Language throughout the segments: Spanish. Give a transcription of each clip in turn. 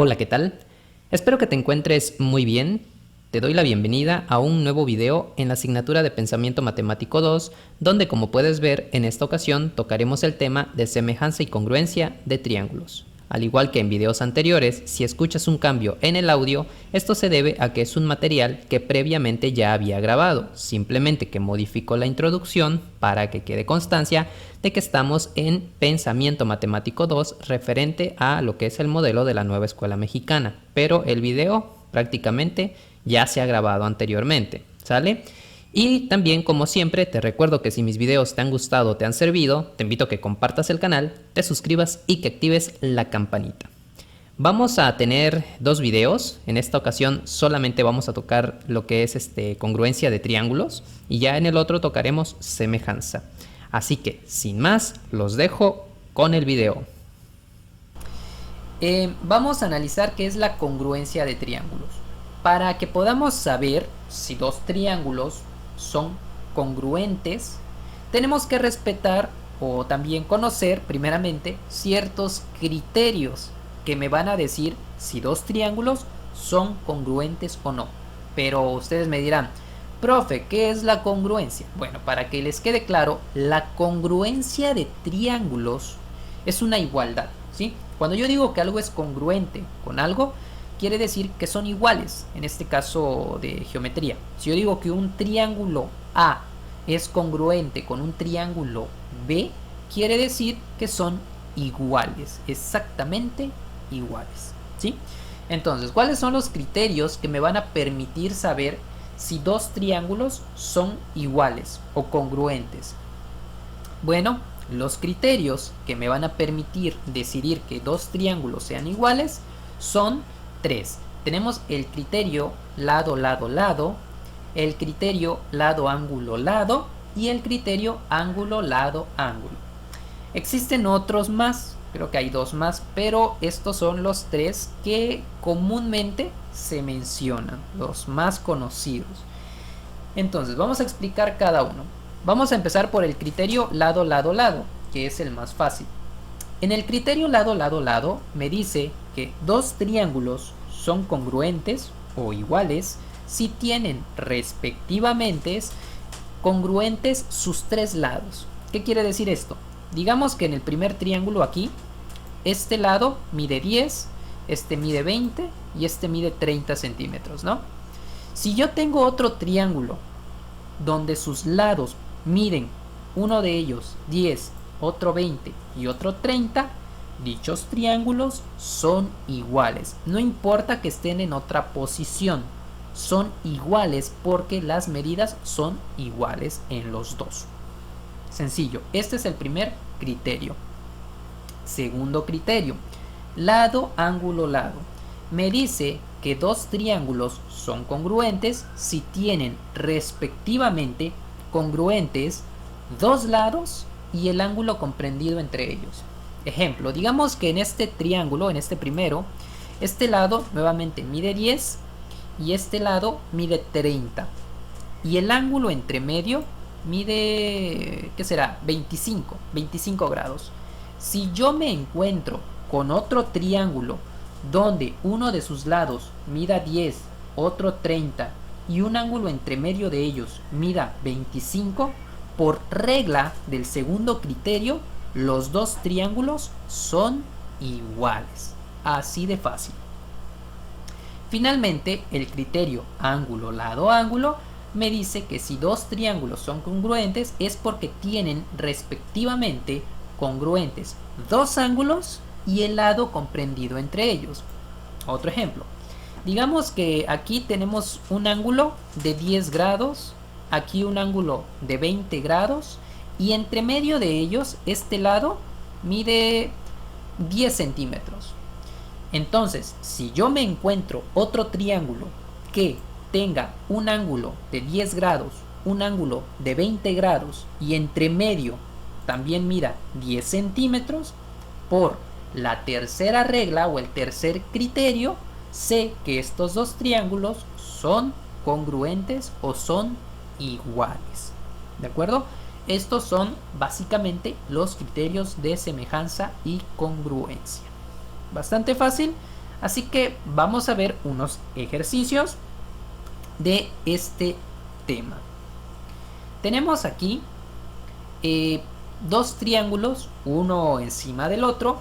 Hola, ¿qué tal? Espero que te encuentres muy bien. Te doy la bienvenida a un nuevo video en la asignatura de Pensamiento Matemático 2, donde, como puedes ver, en esta ocasión tocaremos el tema de semejanza y congruencia de triángulos. Al igual que en videos anteriores, si escuchas un cambio en el audio, esto se debe a que es un material que previamente ya había grabado, simplemente que modifico la introducción para que quede constancia de que estamos en Pensamiento Matemático 2 referente a lo que es el modelo de la nueva escuela mexicana, pero el video prácticamente ya se ha grabado anteriormente, ¿sale? Y también, como siempre, te recuerdo que si mis videos te han gustado o te han servido, te invito a que compartas el canal, te suscribas y que actives la campanita. Vamos a tener dos videos. En esta ocasión solamente vamos a tocar lo que es congruencia de triángulos y ya en el otro tocaremos semejanza. Así que, sin más, los dejo con el video. Vamos a analizar qué es la congruencia de triángulos. Para que podamos saber si dos triángulos son congruentes, tenemos que respetar o también conocer primeramente ciertos criterios que me van a decir si dos triángulos son congruentes o no. Pero ustedes me dirán, profe, ¿qué es la congruencia? Bueno, para que les quede claro, la congruencia de triángulos es una igualdad, ¿sí? Cuando yo digo que algo es congruente con algo, quiere decir que son iguales, en este caso de geometría. Si yo digo que un triángulo A es congruente con un triángulo B, quiere decir que son iguales, exactamente iguales, ¿sí? Entonces, ¿cuáles son los criterios que me van a permitir saber si dos triángulos son iguales o congruentes? Bueno, los criterios que me van a permitir decidir que dos triángulos sean iguales son tres. Tenemos el criterio lado, lado, lado, el criterio lado, ángulo, lado y el criterio ángulo, lado, ángulo. Existen otros más, creo que hay dos más, pero estos son los tres que comúnmente se mencionan, los más conocidos. Entonces, vamos a explicar cada uno. Vamos a empezar por el criterio lado, lado, lado, que es el más fácil. En el criterio lado, lado, lado me dice que dos triángulos son congruentes o iguales si tienen respectivamente congruentes sus tres lados. ¿Qué quiere decir esto? Digamos que en el primer triángulo aquí, este lado mide 10, este mide 20 y este mide 30 centímetros, ¿no? Si yo tengo otro triángulo donde sus lados miden, uno de ellos 10, otro 20 y otro 30, dichos triángulos son iguales. No importa que estén en otra posición, son iguales porque las medidas son iguales en los dos. Sencillo, este es el primer criterio. Segundo criterio, lado, ángulo, lado. Me dice que dos triángulos son congruentes si tienen respectivamente congruentes dos lados y el ángulo comprendido entre ellos. Ejemplo, digamos que en este triángulo, en este primero, este lado nuevamente mide 10 y este lado mide 30 y el ángulo entre medio mide, ¿qué será? 25 grados. Si yo me encuentro con otro triángulo donde uno de sus lados mida 10, otro 30 y un ángulo entre medio de ellos mida 25, por regla del segundo criterio, los dos triángulos son iguales. Así de fácil. Finalmente, el criterio ángulo, lado, ángulo me dice que si dos triángulos son congruentes es porque tienen respectivamente congruentes dos ángulos y el lado comprendido entre ellos. Otro ejemplo. Digamos que aquí tenemos un ángulo de 10 grados, aquí un ángulo de 20 grados y entre medio de ellos este lado mide 10 centímetros. Entonces, si yo me encuentro otro triángulo que tenga un ángulo de 10 grados, un ángulo de 20 grados y entre medio también mida 10 centímetros, por la tercera regla o el tercer criterio, sé que estos dos triángulos son congruentes o son iguales. ¿De acuerdo? Estos son básicamente los criterios de semejanza y congruencia. Bastante fácil, Así que vamos a ver unos ejercicios de este tema. Tenemos aquí dos triángulos, uno encima del otro,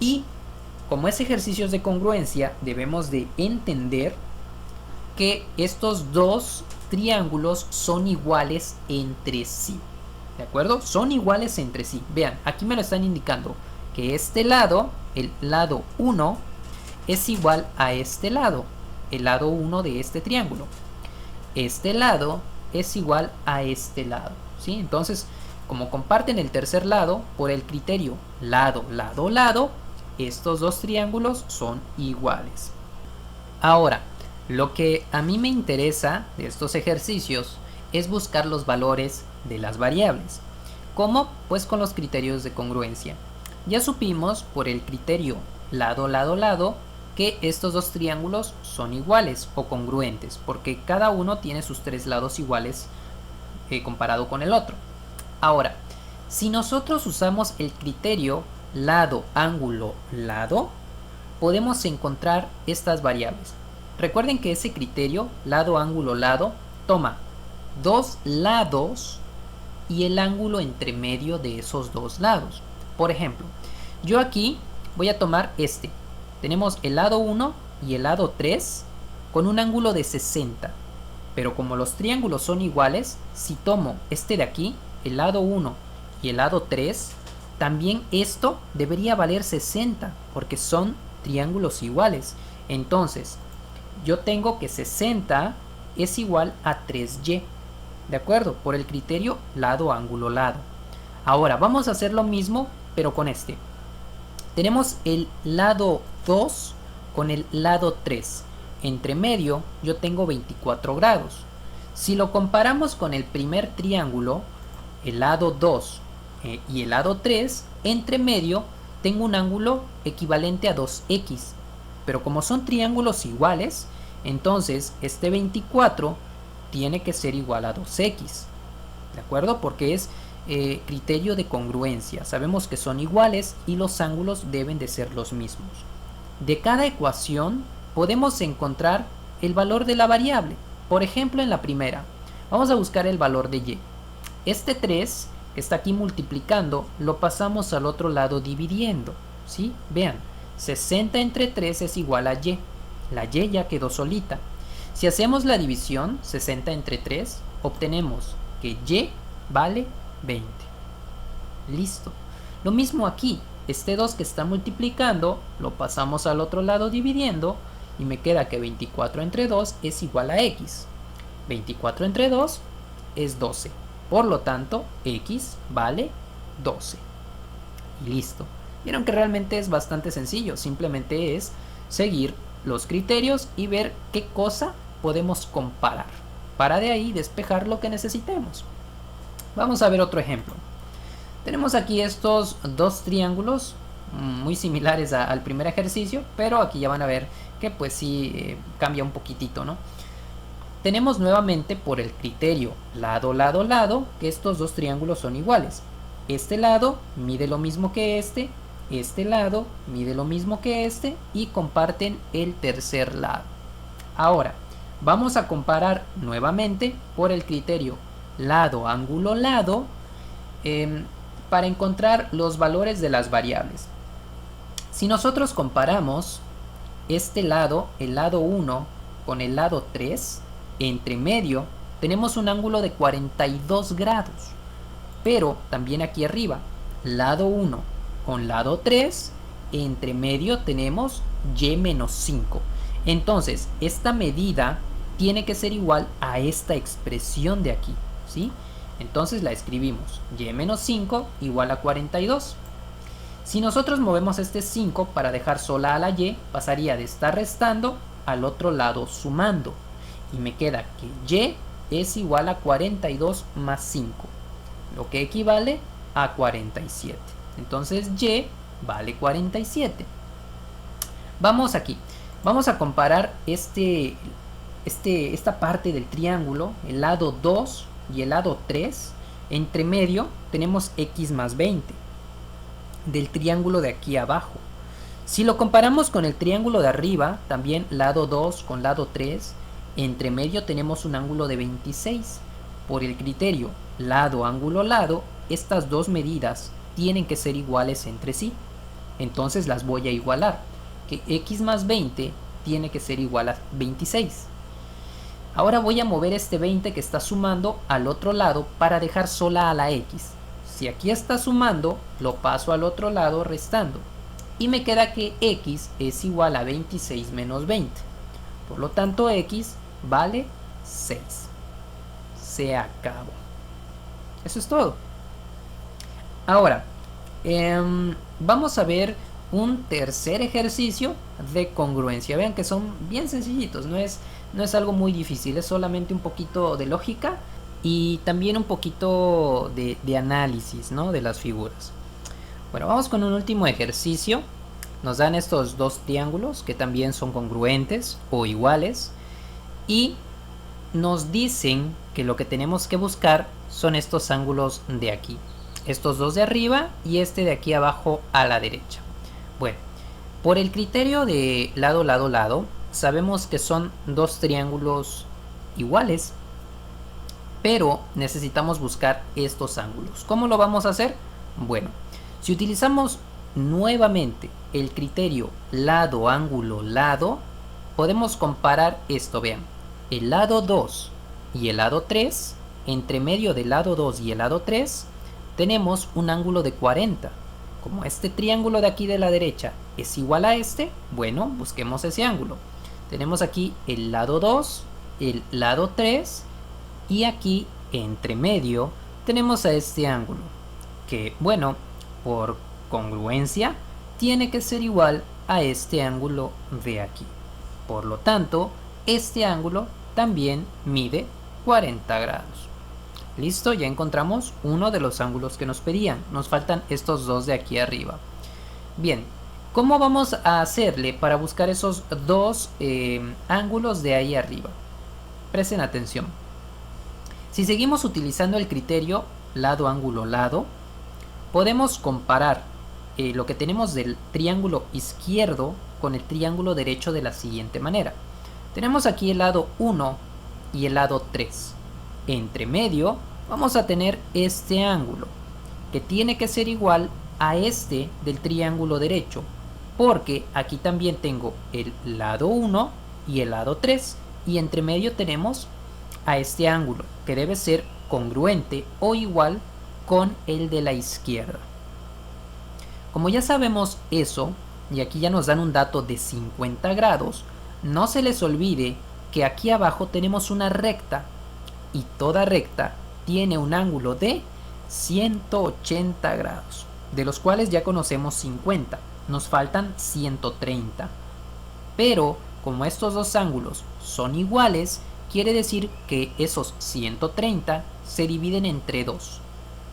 y como es ejercicios de congruencia, debemos de entender que estos dos triángulos son iguales entre sí. ¿De acuerdo? Son iguales entre sí. Vean, aquí me lo están indicando que este lado, el lado 1, es igual a este lado, el lado 1 de este triángulo. Este lado es igual a este lado, ¿sí? Entonces, como comparten el tercer lado, por el criterio lado, lado, lado, estos dos triángulos son iguales. Ahora, lo que a mí me interesa de estos ejercicios es buscar los valores de las variables. ¿Cómo? Pues con los criterios de congruencia. Ya supimos por el criterio lado, lado, lado que estos dos triángulos son iguales o congruentes, porque cada uno tiene sus tres lados iguales comparado con el otro. Ahora, si nosotros usamos el criterio lado, ángulo, lado, podemos encontrar estas variables. Recuerden que ese criterio, lado, ángulo, lado, toma dos lados y el ángulo entre medio de esos dos lados. Por ejemplo, yo aquí voy a tomar este. Tenemos el lado 1 y el lado 3 con un ángulo de 60. Pero como los triángulos son iguales, si tomo este de aquí, el lado 1 y el lado 3, también esto debería valer 60 porque son triángulos iguales. Entonces, yo tengo que 60 es igual a 3y. ¿De acuerdo? Por el criterio lado, ángulo, lado. Ahora, vamos a hacer lo mismo, pero con este. Tenemos el lado 2 con el lado 3. Entre medio yo tengo 24 grados. Si lo comparamos con el primer triángulo, el lado 2 y el lado 3, entre medio tengo un ángulo equivalente a 2x. Pero como son triángulos iguales, entonces este 24 tiene que ser igual a 2x. ¿De acuerdo? Porque es criterio de congruencia. Sabemos que son iguales y los ángulos deben de ser los mismos. De cada ecuación podemos encontrar el valor de la variable. Por ejemplo, en la primera, vamos a buscar el valor de y. Este 3 que está aquí multiplicando, lo pasamos al otro lado dividiendo, ¿sí? Vean, 60 entre 3 es igual a y. La y ya quedó solita. Si hacemos la división, 60 entre 3, obtenemos que y vale 20. Listo. Lo mismo aquí. Este 2 que está multiplicando, lo pasamos al otro lado dividiendo y me queda que 24 entre 2 es igual a x. 24 entre 2 es 12. Por lo tanto, x vale 12. Y listo. Vieron que realmente es bastante sencillo. Simplemente es seguir los criterios y ver qué cosa podemos comparar, para de ahí despejar lo que necesitemos. Vamos a ver otro ejemplo. Tenemos aquí estos dos triángulos muy similares al primer ejercicio, pero aquí ya van a ver que pues sí cambia un poquitito, ¿no? Tenemos nuevamente por el criterio lado, lado, lado, que estos dos triángulos son iguales. Este lado mide lo mismo que este lado mide lo mismo que este y comparten el tercer lado. Ahora, vamos a comparar nuevamente por el criterio lado, ángulo, lado, para encontrar los valores de las variables. Si nosotros comparamos este lado, el lado 1, con el lado 3, entre medio tenemos un ángulo de 42 grados. Pero también aquí arriba, lado 1 con lado 3, entre medio tenemos y menos 5. Entonces, esta medida tiene que ser igual a esta expresión de aquí, ¿sí? Entonces la escribimos, y menos 5 igual a 42. Si nosotros movemos este 5 para dejar sola a la y, pasaría de estar restando al otro lado sumando. Y me queda que y es igual a 42 más 5, lo que equivale a 47. Entonces y vale 47. Vamos aquí. Vamos a comparar esta parte del triángulo, el lado 2 y el lado 3. Entre medio tenemos x más 20 del triángulo de aquí abajo. Si lo comparamos con el triángulo de arriba, también lado 2 con lado 3, entre medio tenemos un ángulo de 26. Por el criterio lado, ángulo, lado, estas dos medidas tienen que ser iguales entre sí. Entonces las voy a igualar, que x más 20 tiene que ser igual a 26. Ahora voy a mover este 20 que está sumando al otro lado para dejar sola a la x. Si aquí está sumando, lo paso al otro lado restando. Y me queda que x es igual a 26 menos 20. Por lo tanto, x vale 6. Se acabó. Eso es todo. Ahora, vamos a ver un tercer ejercicio de congruencia. Vean que son bien sencillitos, no es algo muy difícil, es solamente un poquito de lógica y también un poquito de análisis, ¿no?, de las figuras. Bueno, vamos con un último ejercicio. Nos dan estos dos triángulos que también son congruentes o iguales y nos dicen que lo que tenemos que buscar son estos ángulos de aquí, estos dos de arriba y este de aquí abajo a la derecha. Bueno, por el criterio de lado, lado, lado, sabemos que son dos triángulos iguales, pero necesitamos buscar estos ángulos. ¿Cómo lo vamos a hacer? Bueno, si utilizamos nuevamente el criterio lado, ángulo, lado, podemos comparar esto. Vean, el lado 2 y el lado 3, entre medio del lado 2 y el lado 3, tenemos un ángulo de 40. Como este triángulo de aquí de la derecha es igual a este, bueno, busquemos ese ángulo. Tenemos aquí el lado 2, el lado 3 y aquí entre medio tenemos a este ángulo, que bueno, por congruencia tiene que ser igual a este ángulo de aquí. Por lo tanto, este ángulo también mide 40 grados. Listo, ya encontramos uno de los ángulos que nos pedían. Nos faltan estos dos de aquí arriba. Bien, ¿cómo vamos a hacerle para buscar esos dos ángulos de ahí arriba? Presten atención. Si seguimos utilizando el criterio lado, ángulo, lado, podemos comparar lo que tenemos del triángulo izquierdo con el triángulo derecho de la siguiente manera. Tenemos aquí el lado 1 y el lado 3. Entre medio vamos a tener este ángulo, que tiene que ser igual a este del triángulo derecho, porque aquí también tengo el lado 1 y el lado 3, y entre medio tenemos a este ángulo, que debe ser congruente o igual con el de la izquierda. Como ya sabemos eso, y aquí ya nos dan un dato de 50 grados, no se les olvide que aquí abajo tenemos una recta, y toda recta tiene un ángulo de 180 grados, de los cuales ya conocemos 50, nos faltan 130. Pero como estos dos ángulos son iguales, quiere decir que esos 130 se dividen entre 2,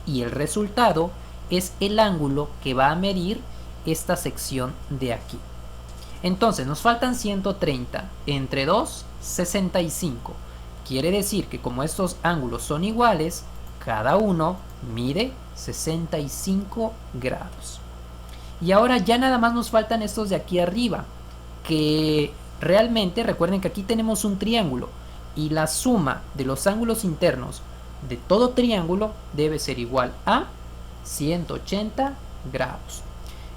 y el resultado es el ángulo que va a medir esta sección de aquí. Entonces nos faltan 130 entre 2, 65. Quiere decir que como estos ángulos son iguales, cada uno mide 65 grados. Y ahora ya nada más nos faltan estos de aquí arriba, que realmente recuerden que aquí tenemos un triángulo y la suma de los ángulos internos de todo triángulo debe ser igual a 180 grados.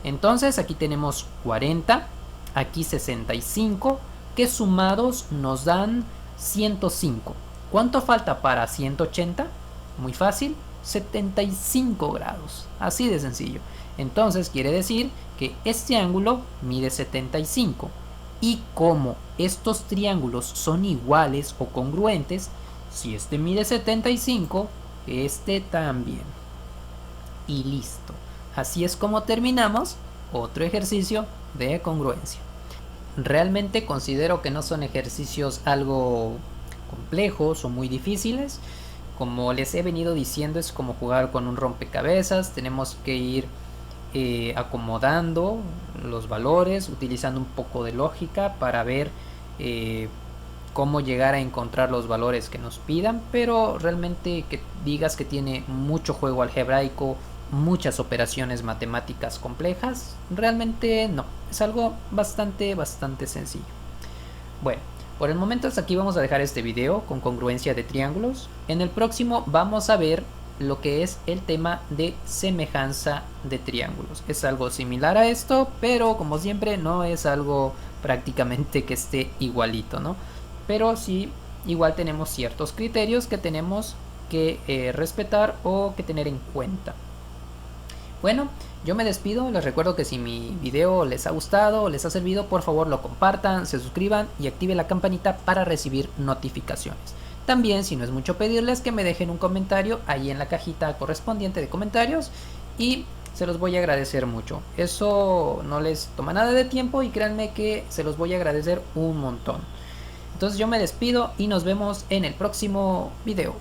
Entonces aquí tenemos 40, aquí 65, que sumados nos dan 105. ¿Cuánto falta para 180? Muy fácil, 75 grados. Así de sencillo. Entonces quiere decir que este ángulo mide 75. Y como estos triángulos son iguales o congruentes, si este mide 75, este también. Y listo. Así es como terminamos otro ejercicio de congruencia. Realmente considero que no son ejercicios algo complejos o muy difíciles. Como les he venido diciendo, es como jugar con un rompecabezas. Tenemos que ir acomodando los valores, utilizando un poco de lógica para ver cómo llegar a encontrar los valores que nos pidan. Pero realmente que digas que tiene mucho juego algebraico muchas operaciones matemáticas complejas. Realmente no, es algo bastante sencillo. Bueno, por el momento hasta aquí vamos a dejar este video con congruencia de triángulos. En el próximo vamos a ver lo que es el tema de semejanza de triángulos. Es algo similar a esto, pero como siempre no es algo prácticamente que esté igualito, ¿no? Pero sí, igual tenemos ciertos criterios que tenemos que respetar o que tener en cuenta. Bueno, yo me despido, les recuerdo que si mi video les ha gustado o les ha servido, por favor lo compartan, se suscriban y activen la campanita para recibir notificaciones. También, si no es mucho pedirles, que me dejen un comentario ahí en la cajita correspondiente de comentarios y se los voy a agradecer mucho. Eso no les toma nada de tiempo y créanme que se los voy a agradecer un montón. Entonces yo me despido y nos vemos en el próximo video.